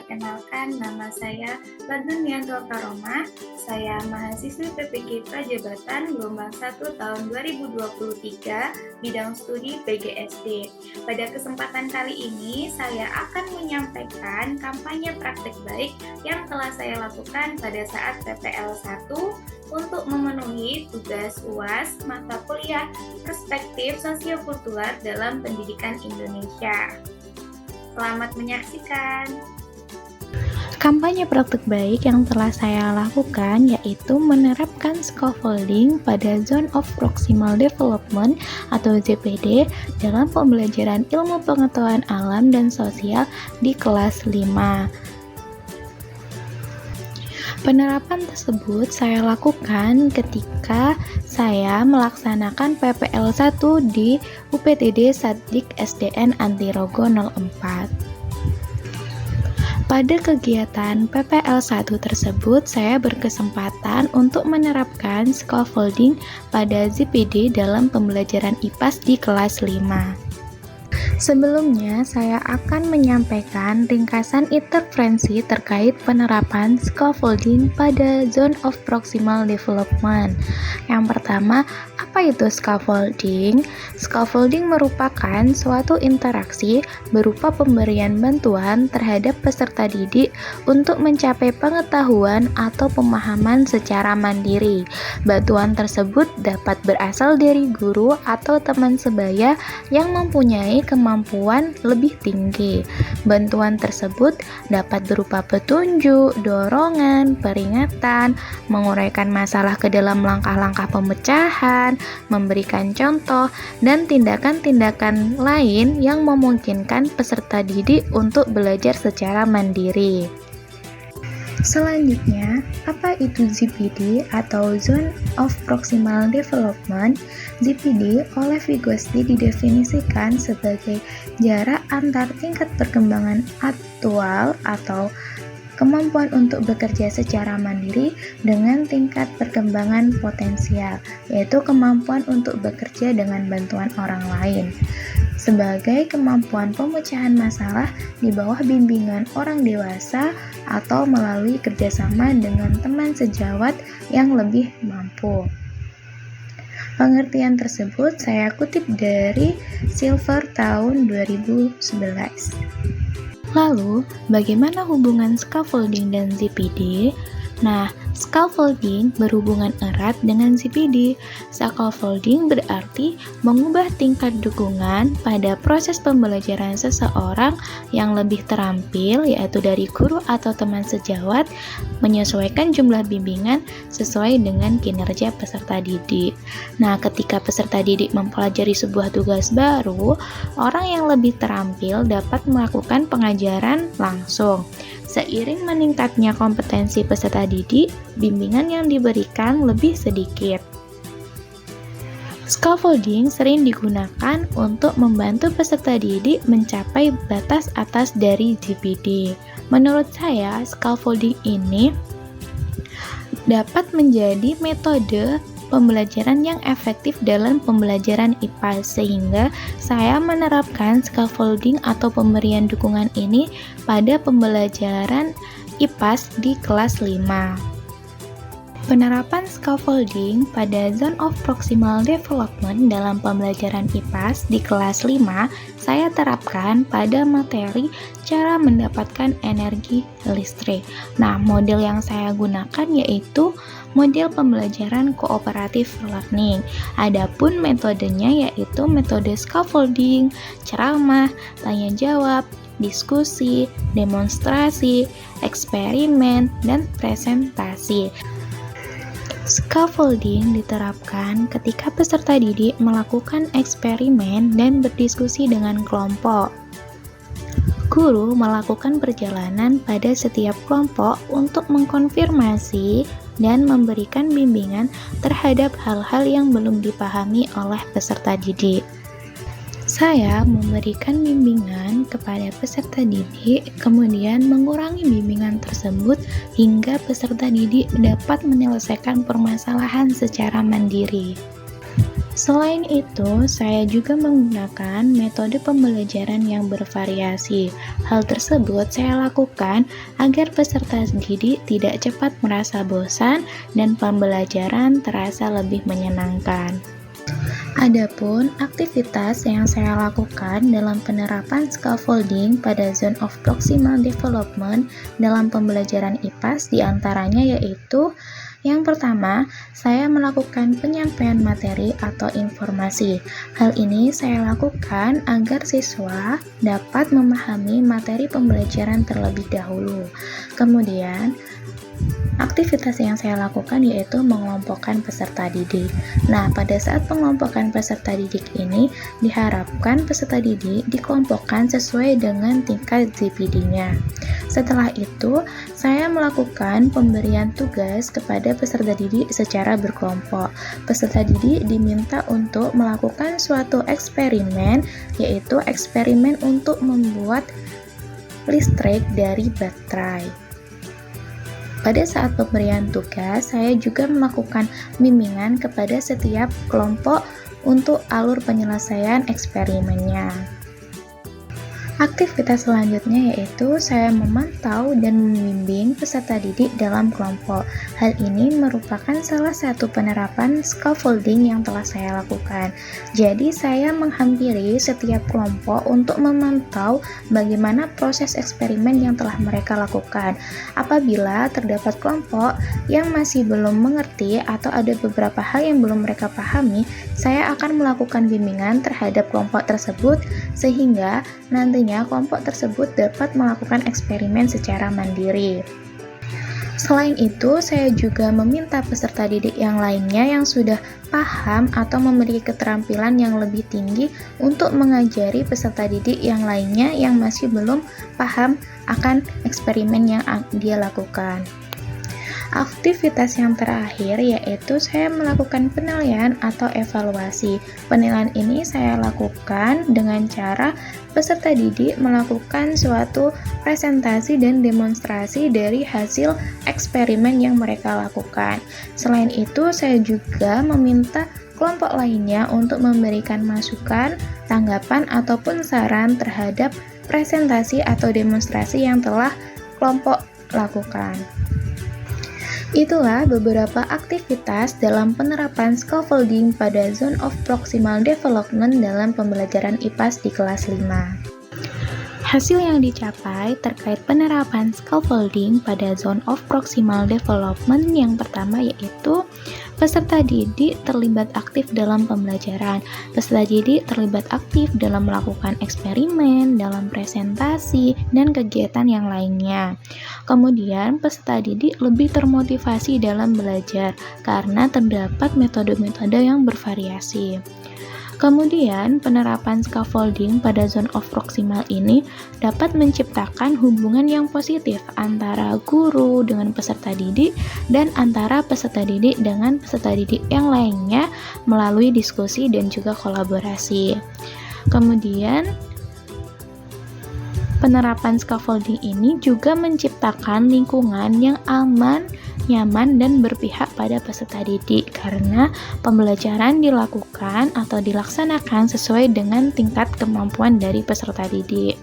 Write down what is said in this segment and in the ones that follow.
perkenalkan nama saya Ladun Yanto Karoma. Saya mahasiswi PPG Prajabatan gelombang 1 tahun 2023 bidang studi PGSD. Pada kesempatan kali ini saya akan menyampaikan kampanye praktik baik yang telah saya lakukan pada saat PPL 1 untuk memenuhi tugas UAS mata kuliah Perspektif Sosiokultural dalam Pendidikan Indonesia. Selamat menyaksikan. Kampanye praktik baik yang telah saya lakukan yaitu menerapkan scaffolding pada Zone of Proximal Development atau ZPD dalam pembelajaran ilmu pengetahuan alam dan sosial di kelas 5. Penerapan tersebut saya lakukan ketika saya melaksanakan PPL 1 di UPTD Satdik SDN Antirogo 04. Pada kegiatan PPL 1 tersebut, saya berkesempatan untuk menerapkan scaffolding pada ZPD dalam pembelajaran IPAS di kelas 5. Sebelumnya, saya akan menyampaikan ringkasan interferensi terkait penerapan scaffolding pada Zone of Proximal Development. Yang pertama, apa itu scaffolding? Scaffolding merupakan suatu interaksi berupa pemberian bantuan terhadap peserta didik untuk mencapai pengetahuan atau pemahaman secara mandiri. Bantuan tersebut dapat berasal dari guru atau teman sebaya yang mempunyai kemampuan lebih tinggi. Bantuan tersebut dapat berupa petunjuk, dorongan, peringatan, menguraikan masalah ke dalam langkah-langkah pemecahan, memberikan contoh, dan tindakan-tindakan lain yang memungkinkan peserta didik untuk belajar secara mandiri. Selanjutnya, apa itu ZPD atau Zone of Proximal Development? ZPD oleh Vygotsky didefinisikan sebagai jarak antar tingkat perkembangan aktual atau kemampuan untuk bekerja secara mandiri dengan tingkat perkembangan potensial, yaitu kemampuan untuk bekerja dengan bantuan orang lain. Sebagai kemampuan pemecahan masalah di bawah bimbingan orang dewasa atau melalui kerjasama dengan teman sejawat yang lebih mampu. Pengertian tersebut saya kutip dari Silver tahun 2011. Lalu, bagaimana hubungan scaffolding dan ZPD? Nah, scaffolding berhubungan erat dengan ZPD. Scaffolding berarti mengubah tingkat dukungan pada proses pembelajaran seseorang yang lebih terampil, yaitu dari guru atau teman sejawat, menyesuaikan jumlah bimbingan sesuai dengan kinerja peserta didik. Nah, ketika peserta didik mempelajari sebuah tugas baru, orang yang lebih terampil dapat melakukan pengajaran langsung. Seiring meningkatnya kompetensi peserta didik, bimbingan yang diberikan lebih sedikit. Scaffolding sering digunakan untuk membantu peserta didik mencapai batas atas dari ZPD. Menurut saya, scaffolding ini dapat menjadi metode pembelajaran yang efektif dalam pembelajaran IPA, sehingga saya menerapkan scaffolding atau pemberian dukungan ini pada pembelajaran IPAS di kelas 5. Penerapan scaffolding pada Zone of Proximal Development dalam pembelajaran IPAS di kelas 5 saya terapkan pada materi cara mendapatkan energi listrik. Nah, model yang saya gunakan yaitu model pembelajaran kooperatif learning. Adapun metodenya yaitu metode scaffolding, ceramah, tanya jawab, diskusi, demonstrasi, eksperimen, dan presentasi. Scaffolding diterapkan ketika peserta didik melakukan eksperimen dan berdiskusi dengan kelompok. Guru melakukan perjalanan pada setiap kelompok untuk mengkonfirmasi dan memberikan bimbingan terhadap hal-hal yang belum dipahami oleh peserta didik. Saya memberikan bimbingan kepada peserta didik, kemudian mengurangi bimbingan tersebut hingga peserta didik dapat menyelesaikan permasalahan secara mandiri. Selain itu, saya juga menggunakan metode pembelajaran yang bervariasi. Hal tersebut saya lakukan agar peserta didik tidak cepat merasa bosan dan pembelajaran terasa lebih menyenangkan. Adapun aktivitas yang saya lakukan dalam penerapan scaffolding pada zone of proximal development dalam pembelajaran IPAS diantaranya yaitu yang pertama, saya melakukan penyampaian materi atau informasi. Hal ini saya lakukan agar siswa dapat memahami materi pembelajaran terlebih dahulu. Kemudian, aktivitas yang saya lakukan yaitu mengelompokkan peserta didik. Nah, pada saat pengelompokan peserta didik ini, diharapkan peserta didik dikelompokkan sesuai dengan tingkat GPD-nya. Setelah itu, saya melakukan pemberian tugas kepada peserta didik secara berkelompok. Peserta didik diminta untuk melakukan suatu eksperimen, yaitu eksperimen untuk membuat listrik dari baterai. Pada saat pemberian tugas, saya juga melakukan bimbingan kepada setiap kelompok untuk alur penyelesaian eksperimennya. Aktivitas selanjutnya yaitu saya memantau dan membimbing peserta didik dalam kelompok. Hal ini merupakan salah satu penerapan scaffolding yang telah saya lakukan. Jadi saya menghampiri setiap kelompok untuk memantau bagaimana proses eksperimen yang telah mereka lakukan. Apabila terdapat kelompok yang masih belum mengerti atau ada beberapa hal yang belum mereka pahami, saya akan melakukan bimbingan terhadap kelompok tersebut sehingga nantinya kelompok tersebut dapat melakukan eksperimen secara mandiri. Selain itu, saya juga meminta peserta didik yang lainnya yang sudah paham atau memiliki keterampilan yang lebih tinggi untuk mengajari peserta didik yang lainnya yang masih belum paham akan eksperimen yang dia lakukan. Aktivitas yang terakhir yaitu saya melakukan penilaian atau evaluasi. Penilaian ini saya lakukan dengan cara peserta didik melakukan suatu presentasi dan demonstrasi dari hasil eksperimen yang mereka lakukan. Selain itu, saya juga meminta kelompok lainnya untuk memberikan masukan, tanggapan, ataupun saran terhadap presentasi atau demonstrasi yang telah kelompok lakukan. Itulah beberapa aktivitas dalam penerapan scaffolding pada Zone of Proximal Development dalam pembelajaran IPAS di kelas 5. Hasil yang dicapai terkait penerapan scaffolding pada Zone of Proximal Development yang pertama yaitu peserta didik terlibat aktif dalam pembelajaran. Peserta didik terlibat aktif dalam melakukan eksperimen, dalam presentasi, dan kegiatan yang lainnya. Kemudian, peserta didik lebih termotivasi dalam belajar karena terdapat metode-metode yang bervariasi. Kemudian, penerapan scaffolding pada zone of proximal ini dapat menciptakan hubungan yang positif antara guru dengan peserta didik dan antara peserta didik dengan peserta didik yang lainnya melalui diskusi dan juga kolaborasi. Kemudian, penerapan scaffolding ini juga menciptakan lingkungan yang aman, nyaman, dan berpihak pada peserta didik karena pembelajaran dilakukan atau dilaksanakan sesuai dengan tingkat kemampuan dari peserta didik.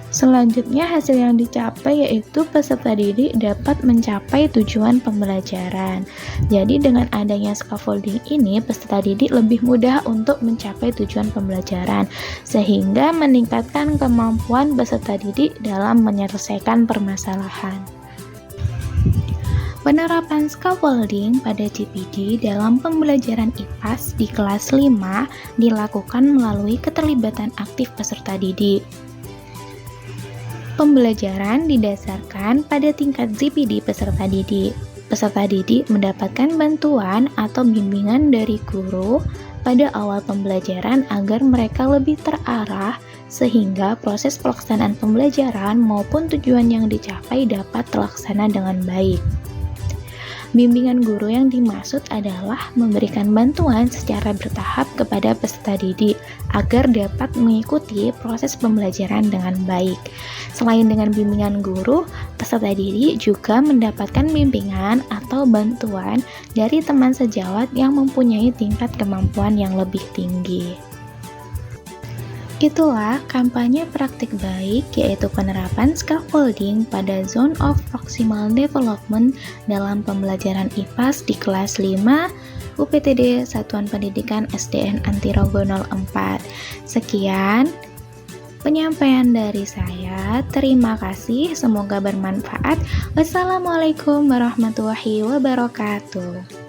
Selanjutnya, hasil yang dicapai yaitu peserta didik dapat mencapai tujuan pembelajaran. Jadi dengan adanya scaffolding ini, peserta didik lebih mudah untuk mencapai tujuan pembelajaran sehingga meningkatkan kemampuan peserta didik dalam menyelesaikan permasalahan. Penerapan scaffolding pada GPD dalam pembelajaran IPAS di kelas 5 dilakukan melalui keterlibatan aktif peserta didik. Pembelajaran didasarkan pada tingkat GPD peserta didik. Peserta didik mendapatkan bantuan atau bimbingan dari guru pada awal pembelajaran agar mereka lebih terarah sehingga proses pelaksanaan pembelajaran maupun tujuan yang dicapai dapat terlaksana dengan baik. Bimbingan guru yang dimaksud adalah memberikan bantuan secara bertahap kepada peserta didik agar dapat mengikuti proses pembelajaran dengan baik. Selain dengan bimbingan guru, peserta didik juga mendapatkan bimbingan atau bantuan dari teman sejawat yang mempunyai tingkat kemampuan yang lebih tinggi. Itulah kampanye praktik baik, yaitu penerapan scaffolding pada Zone of Proximal Development dalam pembelajaran IPAS di kelas 5 UPTD Satuan Pendidikan SDN Antirogo 04. Sekian penyampaian dari saya. Terima kasih, semoga bermanfaat. Wassalamualaikum warahmatullahi wabarakatuh.